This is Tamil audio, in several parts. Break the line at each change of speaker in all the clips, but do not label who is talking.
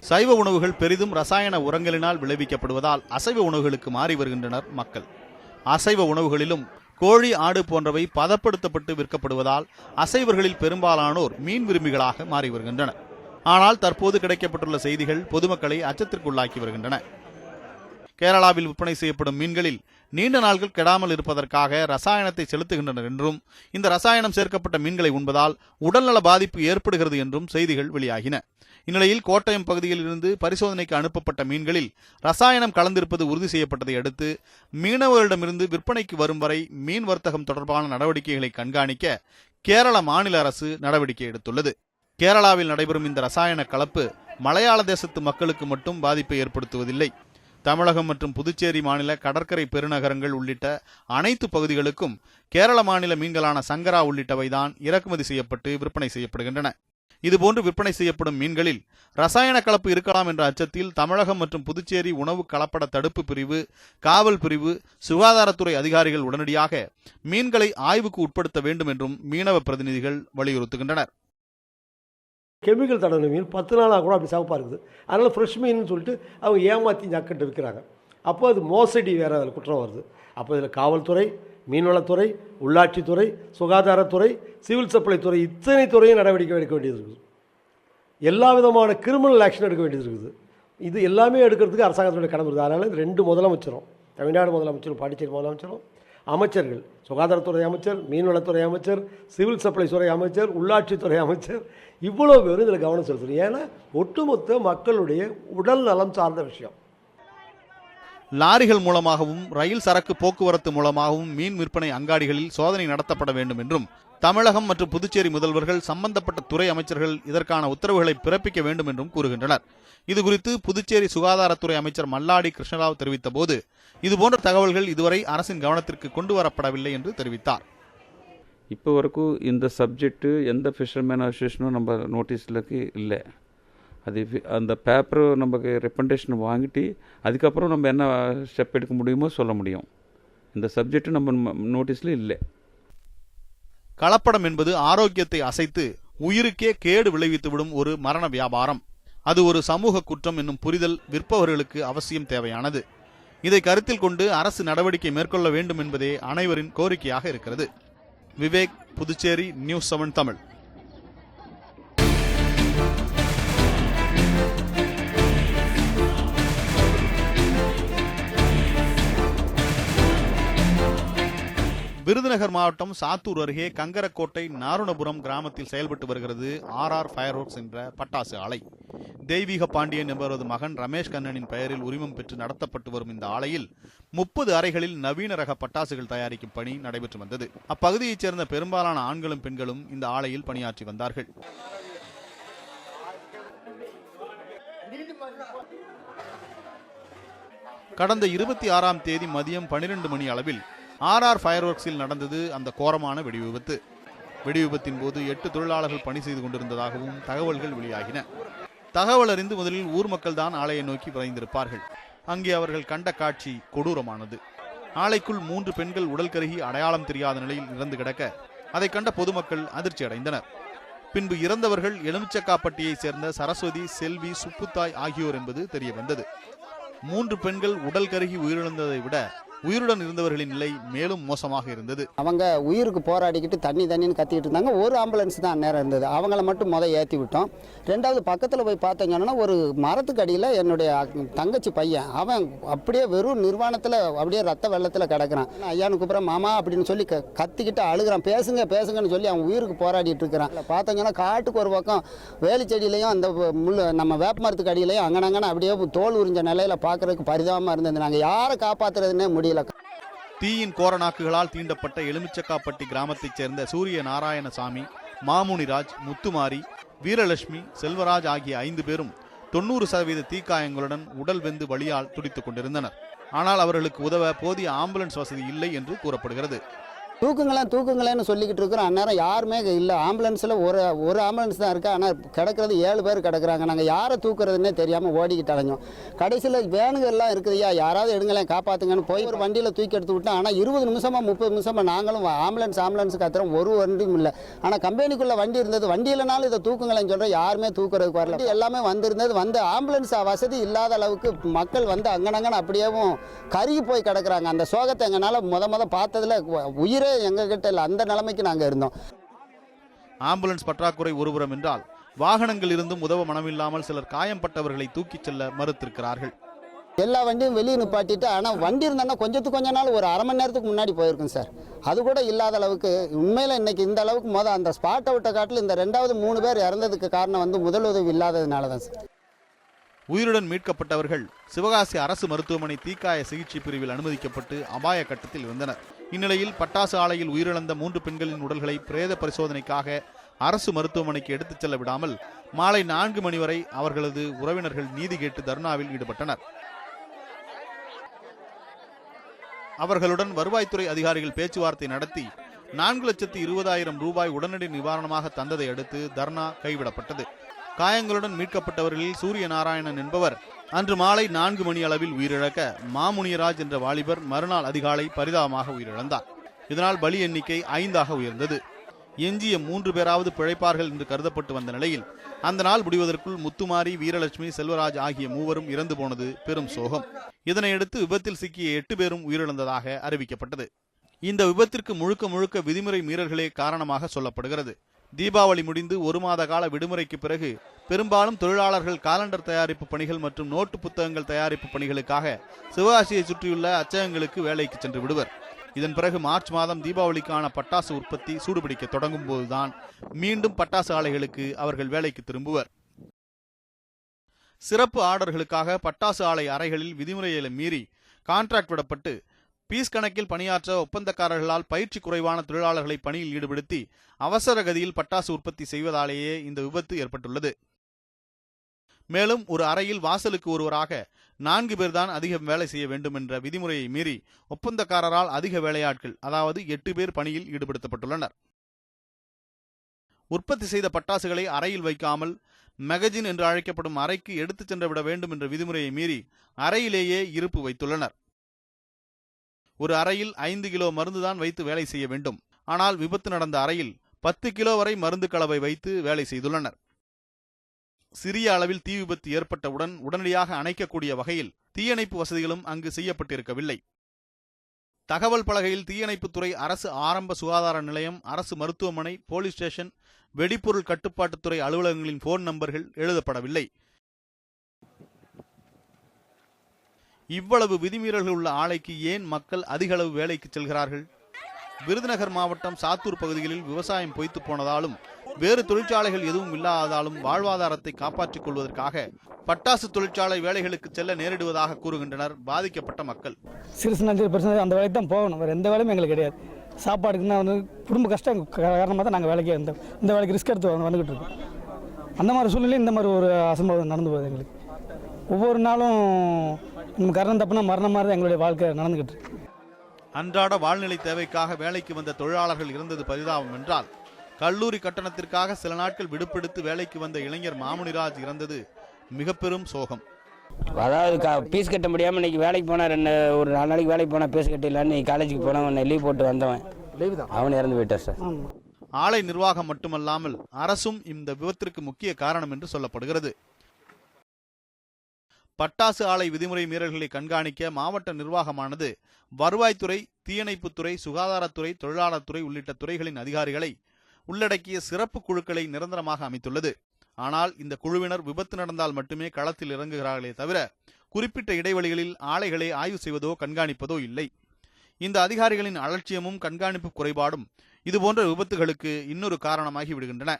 சைவ உணவுகள் பெரிதும் ரசாயன உரங்களினால் விளைவிக்கப்படுவதால் அசைவ உணவுகளுக்கு மாறி வருகின்றனர் மக்கள். அசைவ உணவுகளிலும் கோழி, ஆடு போன்றவை பதப்படுத்தப்பட்டு விற்கப்படுவதால் அசைவர்களில் பெரும்பாலானோர் மீன் விரும்பிகளாக மாறி வருகின்றனர். ஆனால் தற்போது கிடைக்கப்பட்டுள்ள செய்திகள் பொதுமக்களை அச்சத்திற்குள்ளாக்கி வருகின்றன. கேரளாவில் விற்பனை செய்யப்படும் மீன்களில் நீண்ட நாள்கள் கெடாமல் இருப்பதற்காக ரசாயனத்தை செலுத்துகின்றனர் என்றும், இந்த ரசாயனம் சேர்க்கப்பட்ட மீன்களை உண்பதால் உடல்நல பாதிப்பு ஏற்படுகிறது என்றும் செய்திகள் வெளியாகின. இந்நிலையில் கோட்டயம் பகுதியில் இருந்து பரிசோதனைக்கு அனுப்பப்பட்ட மீன்களில் ரசாயனம் கலந்திருப்பது உறுதி செய்யப்பட்டதை அடுத்து மீனவர்களிடமிருந்து விற்பனைக்கு வரும் வரை மீன் வர்த்தகம் தொடர்பான நடவடிக்கைகளை கண்காணிக்க கேரள மாநில அரசு நடவடிக்கை எடுத்துள்ளது. கேரளாவில் நடைபெறும் இந்த ரசாயன கலப்பு மலையாள தேசத்து மக்களுக்கு மட்டும் பாதிப்பை ஏற்படுத்துவதில்லை. தமிழகம் மற்றும் புதுச்சேரி மாநில கடற்கரை பெருநகரங்கள் உள்ளிட்ட அனைத்து பகுதிகளுக்கும் கேரள மாநில மீன்களான சங்கரா உள்ளிட்டவைதான் இறக்குமதி செய்யப்பட்டு விற்பனை செய்யப்படுகின்றன. இதுபோன்று விற்பனை செய்யப்படும் மீன்களில் ரசாயன கலப்பு இருக்கலாம் என்ற அச்சத்தில் தமிழகம் மற்றும் புதுச்சேரி உணவு கலப்பட தடுப்பு பிரிவு, காவல் பிரிவு, சுகாதாரத்துறை அதிகாரிகள் உடனடியாக மீன்களை ஆய்வுக்கு உட்படுத்த வேண்டும் என்றும் மீனவ பிரதிநிதிகள் வலியுறுத்துகின்றனர்.
கெமிக்கல் தடவை மீன் 10 நாளாக கூட அப்படி சிவப்பாக இருக்குது. அதனால் ஃப்ரெஷ் மீன் சொல்லிட்டு அவங்க ஏமாற்றி ஜக்கெட்டு விற்கிறாங்க. அப்போ அது மோசடி வேறு, அதில் குற்றம் வருது. அப்போ இதில் காவல்துறை, மீன்வளத்துறை, உள்ளாட்சித்துறை, சுகாதாரத்துறை, சிவில் சப்ளை துறை, இத்தனை துறையும் நடவடிக்கை எடுக்க வேண்டியது இருக்குது. எல்லா விதமான கிரிமினல் ஆக்ஷன் எடுக்க வேண்டியது இருக்குது. இது எல்லாமே எடுக்கிறதுக்கு அரசாங்கத்துடைய கடமை இருக்குது. அதனால் 2 முதலமைச்சரும், தமிழ்நாடு முதலமைச்சரும் பாண்டிச்சேரி முதலமைச்சரும், அமைச்சர்கள், சுகாதாரத்துறை அமைச்சர், மீன்வளத்துறை அமைச்சர், சிவில் சப்ளை துறை அமைச்சர், உள்ளாட்சித்துறை அமைச்சர், இவ்வளோ பேரும் இதில் கவனம் செலுத்தணும். ஏன்னா ஒட்டுமொத்த மக்களுடைய உடல் நலம் சார்ந்த விஷயம்.
லாரிகள் மூலமாகவும் ரயில் சரக்கு போக்குவரத்து மூலமாகவும் மீன் விற்பனை அங்காடிகளில் சோதனை நடத்தப்பட வேண்டும் என்றும், தமிழகம் மற்றும் புதுச்சேரி முதல்வர்கள் சம்பந்தப்பட்ட துறை அமைச்சர்கள் இதற்கான உத்தரவுகளை பிறப்பிக்க வேண்டும் என்றும் கூறுகின்றனர். இதுகுறித்து புதுச்சேரி சுகாதாரத்துறை அமைச்சர் மல்லாடி கிருஷ்ணராவ் தெரிவித்த போது, இதுபோன்ற தகவல்கள் இதுவரை அரசின் கவனத்திற்கு கொண்டு வரப்படவில்லை என்று தெரிவித்தார்.
இப்போ வரைக்கும் இந்த சப்ஜெக்ட்டு எந்த ஃபிஷர்மேன் அசோசியேஷனும் நம்ம நோட்டீஸ்லக்கு இல்லை. அது அந்த பேப்பர் நமக்கு ரெக்கமெண்டேஷன் வாங்கிட்டு அதுக்கப்புறம் நம்ம என்ன ஸ்டெப் எடுக்க முடியுமோ சொல்ல முடியும். இந்த சப்ஜெக்ட் நம்ம நோட்டீஸில் இல்லை.
கலப்படம் என்பது ஆரோக்கியத்தை அசைத்து உயிருக்கே கேடு விளைவித்துவிடும் ஒரு மரண வியாபாரம். அது ஒரு சமூக குற்றம் என்னும் புரிதல் விற்பவர்களுக்கு அவசியம் தேவையானது. இதை கருத்தில் கொண்டு அரசு நடவடிக்கை மேற்கொள்ள வேண்டும் என்பதே அனைவரின் கோரிக்கையாக இருக்கிறது. விவேக், புதுச்சேரி, நியூஸ் 7 தமிழ். விருதுநகர் மாவட்டம் சாத்தூர் அருகே கங்கரக்கோட்டை நாருணபுரம் கிராமத்தில் செயல்பட்டு வருகிறது ஆர்ஆர் ஃபயர் ஒர்க்ஸ் என்ற பட்டாசு ஆலை. தெய்வீக பாண்டியன் என்பவரது மகன் ரமேஷ் கண்ணனின் பெயரில் உரிமம் பெற்று நடத்தப்பட்டு வரும் இந்த ஆலையில் 30 அறைகளில் நவீன ரக பட்டாசுகள் தயாரிக்கும் பணி நடைபெற்று வந்தது. அப்பகுதியைச் சேர்ந்த பெரும்பாலான ஆண்களும் பெண்களும் இந்த ஆலையில் பணியாற்றி வந்தார்கள். கடந்த 26ஆம் தேதி மதியம் 12 மணி அளவில் ஆர்ஆர் ஃபயர் ஒர்க்ஸில் நடந்தது அந்த கோரமான வெடிவிபத்து. வெடிவிபத்தின் போது 8 தொழிலாளர்கள் பணி செய்து கொண்டிருந்ததாகவும் தகவல்கள் வெளியாகின. தகவல் அறிந்து முதலில் ஊர் மக்கள் தான் ஆலையை நோக்கி விரைந்திருப்பார்கள். அங்கே அவர்கள் கண்ட காட்சி கொடூரமானது. ஆலைக்குள் 3 பெண்கள் உடல் கருகி அடையாளம் தெரியாத நிலையில் இறந்து கிடக்க அதை கண்ட பொதுமக்கள் அதிர்ச்சி அடைந்தனர். பின்பு இறந்தவர்கள் எலுமிச்சக்காப்பட்டியை சேர்ந்த சரஸ்வதி, செல்வி, சுப்புத்தாய் ஆகியோர் என்பது தெரிய வந்தது. 3 பெண்கள் உடல் கருகி உயிரிழந்ததை விட உயிருடன் இருந்தவர்களின் நிலை மேலும் மோசமாக இருந்தது.
அவங்க உயிருக்கு போராடிக்கிட்டு தண்ணின்னு கத்திக்கிட்டு இருந்தாங்க. ஒரு ஆம்புலன்ஸ் தான் நேரம் இருந்தது. அவங்கள மட்டும் ஏற்றி விட்டோம். 2வது பக்கத்தில் போய் பார்த்தீங்கன்னா ஒரு மரத்துக்கு அடியில் என்னுடைய தங்கச்சி பையன், அவன் அப்படியே வெறும் நிர்வாணத்தில் அப்படியே ரத்த வெள்ளத்தில் கிடக்கிறான். ஐயானு கூப்பிட்றேன் மாமா அப்படின்னு சொல்லி கத்திக்கிட்டு அழுகிறான். பேசுங்கன்னு சொல்லி அவன் உயிருக்கு போராடிட்டு இருக்கிறான். பார்த்தீங்கன்னா காட்டுக்கு ஒரு பக்கம் வேலி செடியிலையும் அந்த நம்ம வேப்ப மரத்துக்கு அடியிலையும் அங்கனங்கன்னு அப்படியே தோல் உறிஞ்ச நிலையில் பார்க்கறதுக்கு பரிதாபமாக இருந்தது. நாங்கள் யாரை காப்பாற்றுறதுன்னே முடியல.
தீயின் கோரநாக்குகளால் தீண்டப்பட்ட எலுமிச்சக்காப்பட்டி கிராமத்தைச் சேர்ந்த சூரிய நாராயணசாமி, மாமுனிராஜ், முத்துமாரி, வீரலட்சுமி, செல்வராஜ் ஆகிய 5 பேரும் 90% தீக்காயங்களுடன் உடல் வெந்து வலியால் துடித்துக் கொண்டிருந்தனர். ஆனால் அவர்களுக்கு உதவ போதிய ஆம்புலன்ஸ் வசதி இல்லை என்று கூறப்படுகிறது.
தூக்குங்களேன்னு சொல்லிக்கிட்டு இருக்கிறோம். அந்நேரம் யாருமே இல்லை. ஆம்புலன்ஸில் ஒரு ஆம்புலன்ஸ் தான் இருக்குது. ஆனால் கிடக்கிறது 7 பேர் கிடக்குறாங்க. நாங்கள் யாரை தூக்குறதுன்னே தெரியாமல் ஓடிக்கிட்டு அலைஞ்சோம். கடைசியில் வேனுங்கள்லாம் இருக்குதுயா, யாராவது எடுங்களேன் காப்பாற்றுங்கன்னு போய் ஒரு வண்டியில் தூக்கி எடுத்து விட்டோம். ஆனால் 20 நிமிஷமாக 30 நிமிஷமாக நாங்களும் ஆம்புலன்ஸ் கத்துறோம். ஒரு வண்டியும் இல்லை. ஆனால் கம்பெனிக்குள்ளே வண்டி இருந்தது. வண்டி இல்லைனாலும் இதை தூக்குங்களேன்னு சொல்கிறோம். யாருமே தூக்குறதுக்கு வரல. எல்லாமே வந்திருந்தது. ஆம்புலன்ஸ் வசதி இல்லாத அளவுக்கு மக்கள் அங்கனங்கன்னு அப்படியேவும் கருகி போய் கிடக்குறாங்க. அந்த சோகத்தை எங்களால் முத பார்த்ததில் உயிரே எங்ககிட்ட இல்லை. அந்த நிலைமைக்கு நாங்கள் இருந்தோம்.
ஆம்புலன்ஸ் பற்றாக்குறை ஒருபுறம் என்றால் வாகனங்கள் இருந்தும் உதவ மனமில்லாமல் சிலர் காயம்பட்டவர்களை தூக்கிச் செல்ல மறுத்திருக்கிறார்கள்.
எல்லா வண்டியும் வெளியே நிப்பாட்டிட்டு, ஆனால் வண்டி இருந்தாங்கன்னா கொஞ்ச நாள் ஒரு அரை மணி நேரத்துக்கு முன்னாடி போயிருக்கும் சார். அது கூட இல்லாத அளவுக்கு உண்மையில் இன்னைக்கு இந்த அளவுக்கு அந்த ஸ்பாட் அவுட்டை காட்டில் இந்த 2வது 3 பேர் இறந்ததுக்கு காரணம் முதலுதவி இல்லாததுனால தான் சார்.
உயிருடன் மீட்கப்பட்டவர்கள் சிவகாசி அரசு மருத்துவமனை தீக்காய சிகிச்சை பிரிவில் அனுமதிக்கப்பட்டு அபாய கட்டத்தில் இருந்தனர். இந்நிலையில் பட்டாசு ஆலையில் உயிரிழந்த 3 பெண்களின் உடல்களை பிரேத பரிசோதனைக்காக அரசு மருத்துவமனைக்கு எடுத்துச் செல்ல விடாமல் மாலை 4 மணி வரை அவர்களது உறவினர்கள் நீதி கேட்டு தர்ணாவில் ஈடுபட்டனர். அவர்களுடன் வருவாய்த்துறை அதிகாரிகள் பேச்சுவார்த்தை நடத்தி 4,20,000 ரூபாய் உடனடி நிவாரணமாக தந்ததை அடுத்து தர்ணா கைவிடப்பட்டது. காயங்களுடன் மீட்கப்பட்டவர்களில் சூரிய நாராயணன் என்பவர் அன்று மாலை 4 மணி அளவில் உயிரிழக்க, மாமுனியராஜ் என்ற வாலிபர் மறுநாள் அதிகாலை பரிதாபமாக உயிரிழந்தார். இதனால் பலி எண்ணிக்கை 5ஆக உயர்ந்தது. எஞ்சிய 3 பேராவது பிழைப்பார்கள் என்று கருதப்பட்டு வந்த நிலையில் அந்த நாள் முடிவதற்குள் முத்துமாரி, வீரலட்சுமி, செல்வராஜ் ஆகிய 3வரும் இறந்து போனது பெரும் சோகம். இதனையடுத்து விபத்தில் சிக்கிய 8 பேரும் உயிரிழந்ததாக அறிவிக்கப்பட்டது. இந்த விபத்திற்கு முழுக்க விதிமுறை மீறல்களே காரணமாக சொல்லப்படுகிறது. தீபாவளி முடிந்து 1 மாத கால விடுமுறைக்கு பிறகு பெரும்பாலும் தொழிலாளர்கள் காலண்டர் தயாரிப்பு பணிகள் மற்றும் நோட்டு புத்தகங்கள் தயாரிப்பு பணிகளுக்காக சிவகாசியை சுற்றியுள்ள அச்சகங்களுக்கு வேலைக்கு சென்று விடுவர். இதன் பிறகு மார்ச் மாதம் தீபாவளிக்கான பட்டாசு உற்பத்தி சூடுபிடிக்க தொடங்கும் போதுதான் மீண்டும் பட்டாசு ஆலைகளுக்கு அவர்கள் வேலைக்கு திரும்புவர். சிறப்பு ஆர்டர்களுக்காக பட்டாசு ஆலை அறைகளில் விதிமுறைகளை மீறி கான்ட்ராக்ட் விடப்பட்டு பீஸ் கணக்கில் பணியாற்ற ஒப்பந்தக்காரர்களால் பயிற்சி குறைவான தொழிலாளர்களை பணியில் ஈடுபடுத்தி அவசர கதியில் பட்டாசு உற்பத்தி செய்வதாலேயே இந்த விபத்து ஏற்பட்டுள்ளது. மேலும் ஒரு அறையில் வாசலுக்கு ஒருவராக 4 பேர் தான் அதிகம் வேலை செய்ய வேண்டும் என்ற விதிமுறையை மீறி ஒப்பந்தக்காரரால் அதிக வேலையாட்கள், அதாவது 8 பேர் பணியில் ஈடுபடுத்தப்பட்டுள்ளனர். உற்பத்தி செய்த பட்டாசுகளை அறையில் வைக்காமல் மெகஜின் என்று அழைக்கப்படும் அறைக்கு எடுத்துச் சென்று விட வேண்டும் என்ற விதிமுறையை மீறி அறையிலேயே இருப்பு வைத்துள்ளனர். ஒரு அறையில் 5 கிலோ மருந்துதான் வைத்து வேலை செய்ய வேண்டும். ஆனால் விபத்து நடந்த அறையில் 10 கிலோ வரை மருந்து கலவை வைத்து வேலை செய்துள்ளனர். சிறிய அளவில் தீ விபத்து ஏற்பட்டவுடன் உடனடியாக அணைக்கக்கூடிய வகையில் தீயணைப்பு வசதிகளும் அங்கு செய்யப்பட்டிருக்கவில்லை. தகவல் பலகையில் தீயணைப்புத்துறை, அரசு ஆரம்ப சுகாதார நிலையம், அரசு மருத்துவமனை, போலீஸ் ஸ்டேஷன், வெடிப்பொருள் கட்டுப்பாட்டுத்துறை அலுவலகங்களின் போன் நம்பர்கள் எழுதப்படவில்லை. இவ்வளவு விதிமீறல்கள் உள்ள ஆலைக்கு ஏன் மக்கள் அதிக அளவு வேலைக்கு செல்கிறார்கள்? விருதுநகர் மாவட்டம் சாத்தூர் பகுதிகளில் விவசாயம் பொய்த்து போனதாலும் வேறு தொழிற்சாலைகள் எதுவும் இல்லாததாலும் வாழ்வாதாரத்தை காப்பாற்றிக் கொள்வதற்காக பட்டாசு தொழிற்சாலை வேலைகளுக்கு செல்ல நேரிடுவதாக கூறுகின்றனர் பாதிக்கப்பட்ட மக்கள்.
சிறுசு பெருசு அந்த வேலைக்கு தான் போகணும், வேறு எந்த வேலையும் எங்களுக்கு கிடையாது. சாப்பாடுக்குன்னா குடும்ப கஷ்டம் காரணமாக தான் நாங்கள் வேலைக்கே இந்த வேலைக்கு ரிஸ்க் எடுத்து வந்துக்கிட்டு இருக்கோம். அந்த மாதிரி சூழ்நிலையும் இந்த மாதிரி ஒரு அசம்பாவிதம் நடந்து போகுது எங்களுக்கு. ஒவ்வொரு நாளும் நம்ம கரணம் தப்புனா மரணம் மாதிரி தான் எங்களுடைய வாழ்க்கை நடந்துக்கிட்டு இருக்கு.
அன்றாட வாழ்நிலை தேவைக்காக வேலைக்கு வந்த தொழிலாளர்கள் இருந்தது பரிதாபம் என்றால், கல்லூரி கட்டணத்திற்காக சில நாட்கள் விடுப்பெடுத்து வேலைக்கு வந்த இளைஞர் மாமுனிராஜ் இறந்தது மிக பெரும் சோகம்.
அதாவது பீஸ் கட்ட முடியாமல் இன்னைக்கு வேலைக்கு போனால் ஒரு 4 நாளைக்கு வேலைக்கு போனால் பீஸ் கட்டிடலான்னு நீ காலேஜுக்கு போனவன் லீவ் போட்டு வந்தவன் அவன் இறந்து போயிட்டார் சார்.
ஆலை நிர்வாகம் மட்டுமல்லாமல் அரசும் இந்த விபத்திற்கு முக்கிய காரணம் என்று சொல்லப்படுகிறது. பட்டாசு ஆலை விதிமுறை மீறல்களை கண்காணிக்க மாவட்ட நிர்வாகமானது வருவாய்த்துறை, தீயணைப்புத்துறை, சுகாதாரத்துறை, தொழிலாளர் துறை உள்ளிட்ட துறைகளின் அதிகாரிகளை உள்ளடக்கிய சிறப்பு குழுக்களை நிரந்தரமாக அமைத்துள்ளது. ஆனால் இந்த குழுவினர் விபத்து நடந்தால் மட்டுமே களத்தில் இறங்குகிறார்களே தவிர குறிப்பிட்ட இடைவெளிகளில் ஆலைகளை ஆய்வு செய்வதோ கண்காணிப்பதோ இல்லை. இந்த அதிகாரிகளின் அலட்சியமும் கண்காணிப்பு குறைபாடும் இதுபோன்ற விபத்துகளுக்கு இன்னொரு காரணமாகி விடுகின்றன.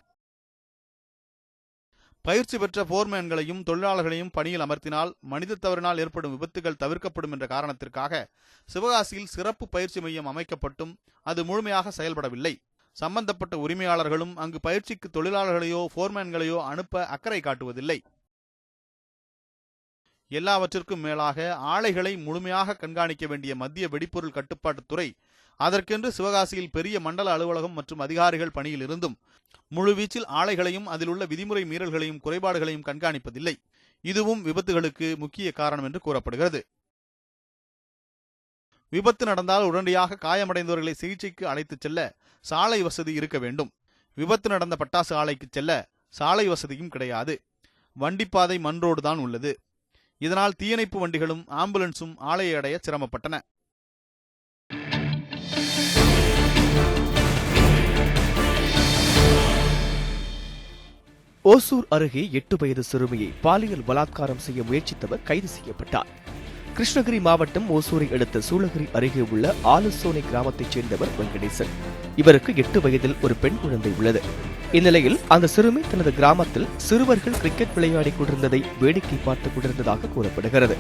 பயிற்சி பெற்ற போர்மேன்களையும் தொழிலாளர்களையும் பணியில் அமர்த்தினால் மனித தவறினால் ஏற்படும் விபத்துகள் தவிர்க்கப்படும் என்ற காரணத்திற்காக சிவகாசியில் சிறப்பு பயிற்சி மையம் அமைக்கப்பட்டும் அது முழுமையாக செயல்படவில்லை. சம்பந்தப்பட்ட உரிமையாளர்களும் அங்கு பயிற்சிக்கு தொழிலாளர்களையோ போர்மேன்களையோ அனுப்ப அக்கறை காட்டுவதில்லை. எல்லாவற்றிற்கும் மேலாக ஆலைகளை முழுமையாக கண்காணிக்க வேண்டிய மத்திய வெடிப்பொருள் கட்டுப்பாட்டுத்துறை அதற்கென்று சிவகாசியில் பெரிய மண்டல அலுவலகம் மற்றும் அதிகாரிகள் பணியில் இருந்தும் முழுவீச்சில் ஆலைகளையும் அதில் உள்ள விதிமுறை மீறல்களையும் குறைபாடுகளையும் கண்காணிப்பதில்லை. இதுவும் விபத்துகளுக்கு முக்கிய காரணம் என்று கூறப்படுகிறது. விபத்து நடந்தால் உடனடியாக காயமடைந்தவர்களை சிகிச்சைக்கு அழைத்துச் செல்ல சாலை வசதி இருக்க வேண்டும். விபத்து நடந்த பட்டாசு ஆலைக்கு செல்ல சாலை வசதியும் கிடையாது. வண்டிப்பாதை மண் ரோடு தான் உள்ளது. இதனால் தீயணைப்பு வண்டிகளும் ஆம்புலன்ஸும் ஆலையை அடைய சிரமப்பட்டன.
ஓசூர் அருகே 8 வயது சிறுமியை பாலியல் பலாத்காரம் செய்ய முயற்சித்தவர் கைது செய்யப்பட்டார். கிருஷ்ணகிரி மாவட்டம் ஓசூரை அடுத்த சூளகிரி அருகே உள்ள ஆலுசோனை கிராமத்தைச் சேர்ந்தவர் வெங்கடேசன். இவருக்கு 8 வயதில் ஒரு பெண் குழந்தை உள்ளது. இந்நிலையில் அந்த சிறுமி தனது கிராமத்தில் சிறுவர்கள் கிரிக்கெட் விளையாடிக் கொண்டிருந்ததை வேடிக்கை பார்த்துக் கொண்டிருந்ததாக கூறப்படுகிறது.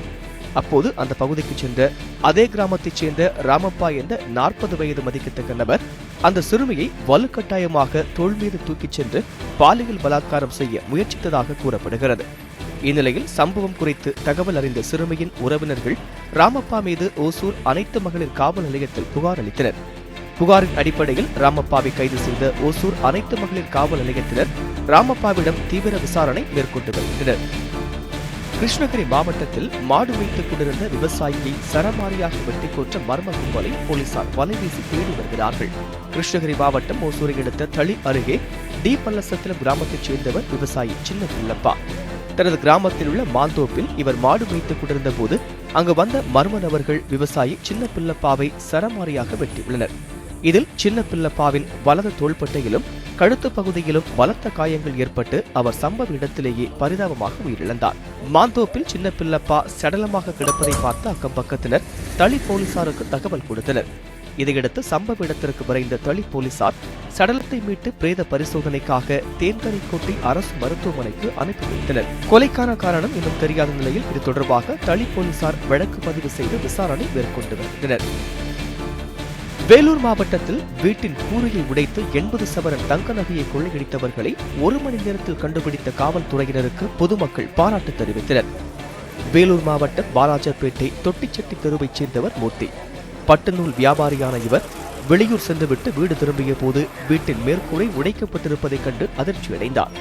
அப்போது அந்த பகுதிக்கு சென்ற அதே கிராமத்தைச் சேர்ந்த ராமப்பா என்ற 40 வயது மதிக்கத்தக்க நபர் அந்த சிறுமியை வலுக்கட்டாயமாக தோள் மீது தூக்கிச் சென்று பாலியல் பலாத்காரம் செய்ய முயற்சித்ததாக கூறப்படுகிறது. இந்நிலையில் சம்பவம் குறித்து தகவல் அறிந்த சிறுமியின் உறவினர்கள் ராமப்பா மீது ஓசூர் அனைத்து மகளிர் காவல் நிலையத்தில் புகார் அளித்தனர். புகாரின் அடிப்படையில் ராமப்பாவை கைது செய்த ஓசூர் அனைத்து மகளிர் காவல் நிலையத்தினர் ராமப்பாவிடம் தீவிர விசாரணை மேற்கொண்டு வருகின்றனர். கிருஷ்ணகிரி மாவட்டத்தில் மாடு வைத்துக் கொண்டிருந்த விவசாயியை சரமாரியாக வெட்டி கொன்ற மர்ம கும்பலை போலீசார் வலைவீசி தேடி வருகிறார்கள். கிருஷ்ணகிரி மாவட்டம் ஓசூரை அடுத்த தளி அருகே டி பல்லசத்திலம் கிராமத்தைச் சேர்ந்தவர் விவசாயி சின்ன பிள்ளப்பா. தனது கிராமத்தில் உள்ள மாந்தோப்பில் இவர் மாடு வைத்துக் கொண்டிருந்த போது அங்கு வந்த மர்ம நபர்கள் விவசாயி சின்ன பிள்ளப்பாவை சரமாரியாக வெட்டியுள்ளனர். இதில் சின்ன பிள்ளப்பாவின் வலது தோள்பட்டையிலும் கழுத்து பகுதியிலும் பலத்த காயங்கள் ஏற்பட்டு அவர் சம்பவ இடத்திலேயே பரிதாபமாக உயிரிழந்தார். மாந்தோப்பில் சின்ன பிள்ளப்பா சடலமாக கிடப்பதை பார்த்த அக்கம் பக்கத்தினர் தளி போலீசாருக்கு தகவல் கொடுத்தனர். இதையடுத்து சம்பவ இடத்திற்கு விரைந்த தளி போலீசார் சடலத்தை மீட்டு பிரேத பரிசோதனைக்காக தேன்கனிக்கோட்டை அரசு மருத்துவமனைக்கு அனுப்பி வைத்தனர். கொலைக்கான காரணம் இன்னும் தெரியாத நிலையில் இது தொடர்பாக தளி போலீசார் வழக்கு பதிவு செய்து விசாரணை மேற்கொண்டு வருகின்றனர். வேலூர் மாவட்டத்தில் வீட்டின் கூரையை உடைத்து 80 சவரன் தங்க நகையை கொள்ளையடித்தவர்களை 1 மணி நேரத்தில் கண்டுபிடித்த காவல்துறையினருக்கு பொதுமக்கள் பாராட்டு தெரிவித்தனர். வேலூர் மாவட்டம் பாலாஜாப்பேட்டை தொட்டிச்செட்டி தெருவைச் சேர்ந்தவர் மூர்த்தி. பட்டுநூல் வியாபாரியான இவர் வெளியூர் சென்றுவிட்டு வீடு திரும்பிய போது வீட்டின் மேற்கூரை உடைக்கப்பட்டிருப்பதைக் கண்டு அதிர்ச்சியடைந்தார்.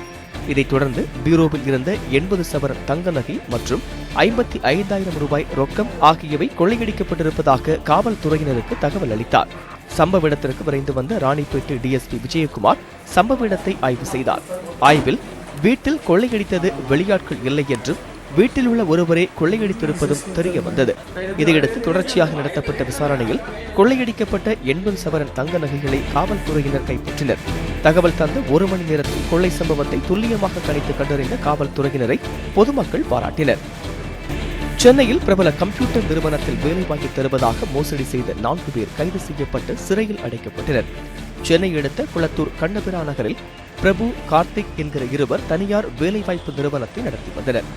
இதைத் தொடர்ந்து பீரோவில் இருந்த 80 சவரன் தங்க நகை மற்றும் 55,000 ரூபாய் ரொக்கம் ஆகியவை கொள்ளையடிக்கப்பட்டிருப்பதாக காவல்துறையினருக்கு தகவல் அளித்தார். சம்பவ இடத்திற்கு விரைந்து வந்த ராணிப்பேட்டை டிஎஸ்பி விஜயகுமார் சம்பவ இடத்தை ஆய்வு செய்தார். ஆய்வில் வீட்டில் கொள்ளையடித்தது வெளியாட்கள் இல்லை என்றும் வீட்டில் உள்ள ஒருவரே கொள்ளையடித்திருப்பதும் தெரிய வந்தது. இதையடுத்து தொடர்ச்சியாக நடத்தப்பட்ட விசாரணையில் கொள்ளையடிக்கப்பட்ட 80 சவரன் தங்க நகைகளை காவல்துறையினர் கைப்பற்றினர். தகவல் தந்த 1 மணி நேரத்தில் கொள்ளை சம்பவத்தை துல்லியமாக கணித்து கண்டறிந்த காவல்துறையினரை பொதுமக்கள் பாராட்டினர். சென்னையில் பிரபல கம்ப்யூட்டர் நிறுவனத்தில் வேலை வாங்கி தருவதாக மோசடி செய்த 4 பேர் கைது செய்யப்பட்டு சிறையில் அடைக்கப்பட்டனர். சென்னை அடுத்த குளத்தூர் கண்ணபிரா நகரில் பிரபு, கார்த்திக் என்கிற இருவர் தனியார் வேலைவாய்ப்பு நிறுவனத்தை நடத்தி வந்தனர்.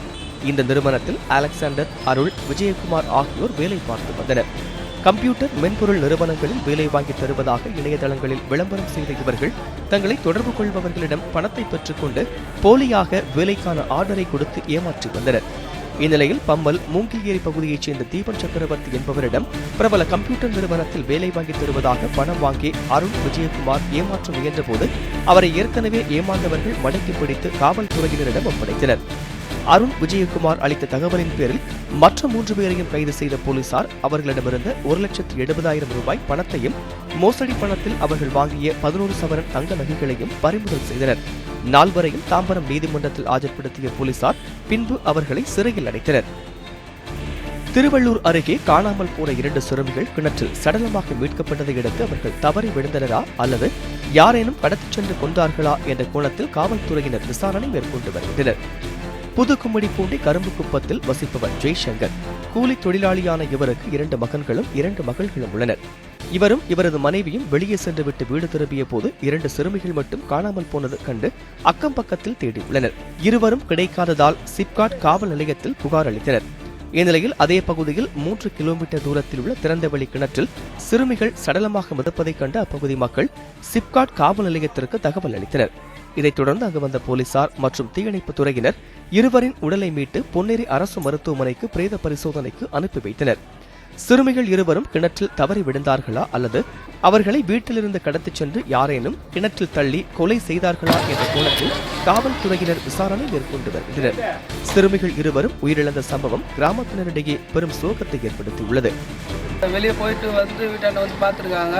இந்த நிறுவனத்தில் அலெக்சாண்டர், அருள், விஜயகுமார் ஆகியோர் வேலை பார்த்து வந்தனர். கம்ப்யூட்டர் மென்பொருள் நிறுவனங்களில் வேலை வாங்கி தருவதாக இணையதளங்களில் விளம்பரம் செய்த இவர்கள் தங்களை தொடர்பு கொள்பவர்களிடம் பணத்தை பெற்றுக்கொண்டு போலியாக வேலைக்கான ஆர்டரை கொடுத்து ஏமாற்றி வந்தனர். இந்நிலையில் பம்மல் மூங்கில்ஏரி பகுதியைச் சேர்ந்த தீபன் சக்கரவர்த்தி என்பவரிடம் பிரபல கம்ப்யூட்டர் நிறுவனத்தில் வேலை வாங்கி தருவதாக பணம் வாங்கி அருண், விஜயகுமார் ஏமாற்ற முயன்றபோது அவரை ஏற்கனவே ஏமாந்தவர்கள் மடக்கி பிடித்து காவல்துறையினரிடம் ஒப்படைத்தனர். அருண், விஜயகுமார் அளித்த தகவலின் பேரில் மற்ற 3 பேரையும் கைது செய்த போலீசார் அவர்களிடமிருந்து 1,70,000 ரூபாய் பணத்தையும் மோசடி பணத்தில் அவர்கள் வாங்கிய 11 சவரன் தங்க நகைகளையும் பறிமுதல் செய்தனர். 4 வரையும் தாம்பரம் நீதிமன்றத்தில் ஆஜர்படுத்திய போலீசார் பின்பு அவர்களை சிறையில் அடைத்தனர். திருவள்ளூர் அருகே காணாமல் போன 2 சிறுமிகள் கிணற்றில் சடலமாக மீட்கப்பட்டதை அடுத்து அவர்கள் தவறி விழுந்தனரா அல்லது யாரேனும் கடத்திச் சென்று கொண்டார்களா என்ற கோணத்தில் காவல்துறையினர் விசாரணை மேற்கொண்டு வருகின்றனர். புதுக்கும்மிடிப்பூண்டி கரும்புக்குப்பத்தில் வசிப்பவர் ஜெய்சங்கர். கூலி தொழிலாளியான இவருக்கு 2 மகன்களும் 2 மகள்களும் உள்ளனர். இவரும் இவரது மனைவியும் வெளியே சென்றுவிட்டு வீடு திரும்பிய போது 2 சிறுமிகள் மட்டும் காணாமல் போனது கண்டு அக்கம் பக்கத்தில் தேடியுள்ளனர். இருவரும் கிடைக்காததால் சிப்காட் காவல் நிலையத்தில் புகார் அளித்தனர். இந்நிலையில் அதே பகுதியில் 3 கிலோமீட்டர் தூரத்தில் உள்ள திறந்தவெளி கிணற்றில் சிறுமிகள் சடலமாக மிதப்பதைக் கண்ட அப்பகுதி மக்கள் சிப்காட் காவல் நிலையத்திற்கு தகவல் அளித்தனர். இதைத் தொடர்ந்து அங்கு வந்த போலீசார் மற்றும் தீயணைப்பு துறையினர் இருவரின் உடலை மீட்டு பொன்னேரி அரசு மருத்துவமனைக்கு பிரேத பரிசோதனைக்கு அனுப்பி வைத்தனர். சிறுமிகள் இருவரும் கிணற்றில் தவறி விழுந்தார்களா அல்லது அவர்களை வீட்டிலிருந்து கடத்திச் சென்று யாரேனும் கிணற்றில் தள்ளி கொலை செய்தார்களா என்ற கோணத்தில் காவல்துறையினர் விசாரணை மேற்கொண்டு வருகின்றனர். சிறுமிகள் இருவரும் உயிரிழந்த சம்பவம் கிராமத்தினரிடையே பெரும் சோகத்தை ஏற்படுத்தியுள்ளது.
வெளியே போயிட்டு வந்து வீட்டாண்ட வந்து பார்த்துருக்காங்க.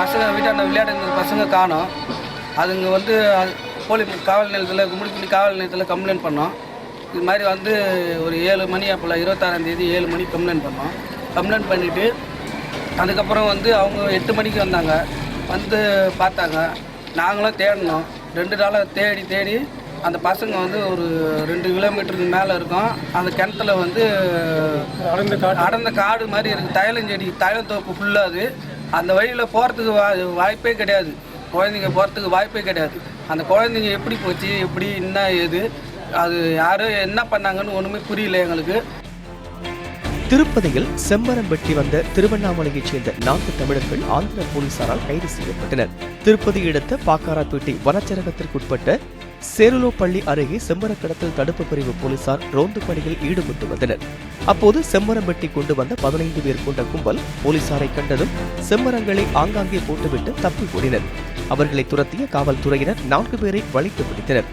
பசங்க வீட்டாண்ட விளையாடுற பசங்க காணோம். அதுங்க வந்து காவல் நிலையத்தில் கும்மிடிப்பள்ளி காவல் நிலையத்தில் கம்ப்ளைண்ட் பண்ணோம். இது மாதிரி வந்து ஒரு 7 மணி அப்போல 26ஆம் தேதி 7 மணிக்கு கம்ப்ளைண்ட் பண்ணோம். கம்ப்ளைண்ட் பண்ணிவிட்டு அதுக்கப்புறம் வந்து அவங்க 8 மணிக்கு வந்தாங்க. வந்து பார்த்தாங்க. நாங்களும் தேடினோம். 2 நாளாக தேடி அந்த பசங்க வந்து ஒரு 2 கிலோமீட்டருக்கு மேலே இருக்கும். அந்த கிணத்துல வந்து அடர்ந்த காடு மாதிரி இருக்குது. தைலஞ்செடி தைலத்தோப்பு ஃபுல்லாக அது. அந்த வழியில் போகிறதுக்கு வாய்ப்பே கிடையாது. குழந்தைங்க போகிறதுக்கு வாய்ப்பே கிடையாது. அந்த குழந்தைங்க எப்படி போச்சு, எப்படி என்ன ஏது, அது யாரும் என்ன பண்ணாங்கன்னு ஒன்றுமே புரியல எங்களுக்கு.
திருப்பதியில் செம்மரம் வெட்டி வந்த திருவண்ணாமலையைச் சேர்ந்த 4 தமிழர்கள் ஆந்திர போலீசாரால் கைது செய்யப்பட்டனர். திருப்பதி அடுத்த பாக்காராப்பேட்டை வனச்சரகத்திற்குட்பட்ட சேருலோப்பள்ளி அருகே செம்மரம் கடத்தல் தடுப்பு பிரிவு போலீசார் ரோந்து பணியில் ஈடுபட்டு வந்தனர். அப்போது செம்மரம் வெட்டி கொண்டு வந்த 15 பேர் கொண்ட கும்பல் போலீசாரை கண்டதும் செம்மரங்களை ஆங்காங்கே போட்டுவிட்டு தப்பி ஓடினர். அவர்களை துரத்திய காவல்துறையினர் 4 பேரை வளைத்து பிடித்தனர்.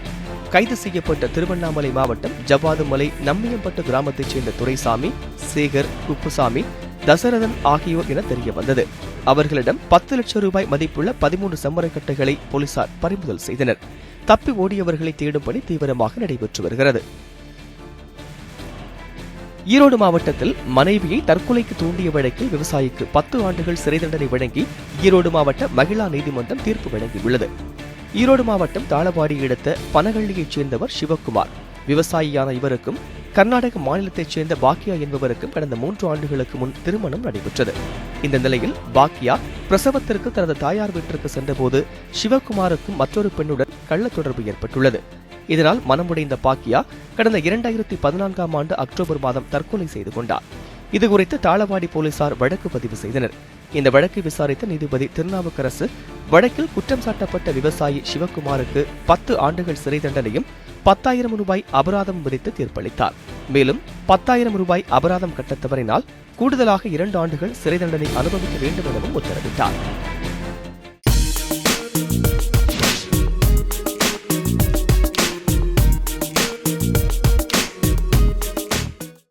கைது செய்யப்பட்ட திருவண்ணாமலை மாவட்டம் ஜவ்வாதுமலை நம்மியம்பட்டு கிராமத்தைச் சேர்ந்த துரைசாமி, சேகர், குப்புசாமி, தசரதன் ஆகியோர் என தெரிய வந்தது. அவர்களிடம் 10 லட்சம் ரூபாய் மதிப்புள்ள 13 செம்மரக்கட்டைகளை போலீசார் பறிமுதல் செய்தனர். தப்பி ஓடியவர்களை தேடும் பணி தீவிரமாக நடைபெற்று வருகிறது. ஈரோடு மாவட்டத்தில் மனைவியை தற்கொலைக்கு தூண்டிய வழக்கில் விவசாயிக்கு 10 ஆண்டுகள் சிறை தண்டனை வழங்கி ஈரோடு மாவட்ட மகிழா நீதிமன்றம் தீர்ப்பு வழங்கியுள்ளது. ஈரோடு மாவட்டம் தாளவாடி அடுத்த பனகள்ளியைச் சேர்ந்தவர் சிவக்குமார். விவசாயியான இவருக்கும் கர்நாடக மாநிலத்தைச் சேர்ந்த பாக்கியா என்பவருக்கும் கடந்த 3 ஆண்டுகளுக்கு முன் திருமணம் நடைபெற்றது. இந்த நிலையில் பாக்கியா பிரசவத்திற்கு தனது தாயார் வீட்டிற்கு சென்றபோது சிவக்குமாருக்கும் மற்றொரு பெண்ணுடன் கள்ள தொடர்பு ஏற்பட்டுள்ளது. இதனால் மனமுடைந்த பாக்கியா கடந்த 2014ஆம் ஆண்டு அக்டோபர் மாதம் தற்கொலை செய்து கொண்டார். இதுகுறித்து தாளவாடி போலீசார் வழக்கு பதிவு செய்தனர். இந்த வழக்கை விசாரித்த நீதிபதி திருநாவுக்கரசு வழக்கில் குற்றம் சாட்டப்பட்ட விவசாயி சிவக்குமாருக்கு 10 ஆண்டுகள் சிறை தண்டனையும் 10,000 ரூபாய் அபராதம் விதித்து தீர்ப்பளித்தார். மேலும் 10,000 ரூபாய் அபராதம் கட்ட தவறினால் கூடுதலாக 2 ஆண்டுகள் சிறை தண்டனை அனுபவிக்க வேண்டும் எனவும் உத்தரவிட்டார்.